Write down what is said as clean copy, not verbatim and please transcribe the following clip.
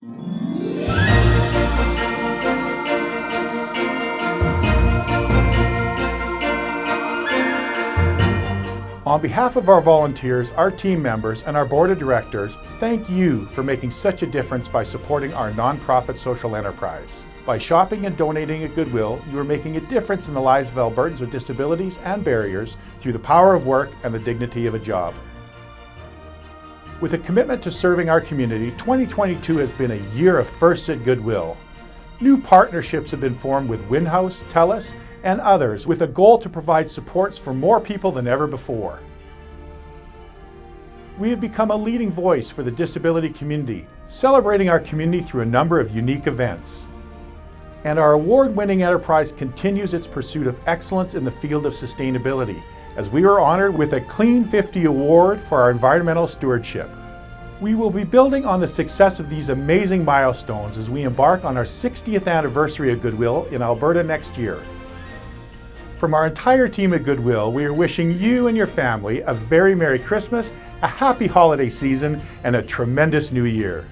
On behalf of our volunteers, our team members, and our board of directors, thank you for making such a difference by supporting our nonprofit social enterprise. By shopping and donating at Goodwill, you are making a difference in the lives of Albertans with disabilities and barriers through the power of work and the dignity of a job. With a commitment to serving our community, 2022 has been a year of firsts at Goodwill. New partnerships have been formed with Windhouse, TELUS, and others with a goal to provide supports for more people than ever before. We have become a leading voice for the disability community, celebrating our community through a number of unique events. And our award-winning enterprise continues its pursuit of excellence in the field of sustainability, as we were honored with a Clean 50 Award for our environmental stewardship. We will be building on the success of these amazing milestones as we embark on our 60th anniversary of Goodwill in Alberta next year. From our entire team at Goodwill, we are wishing you and your family a very Merry Christmas, a happy holiday season, and a tremendous new year.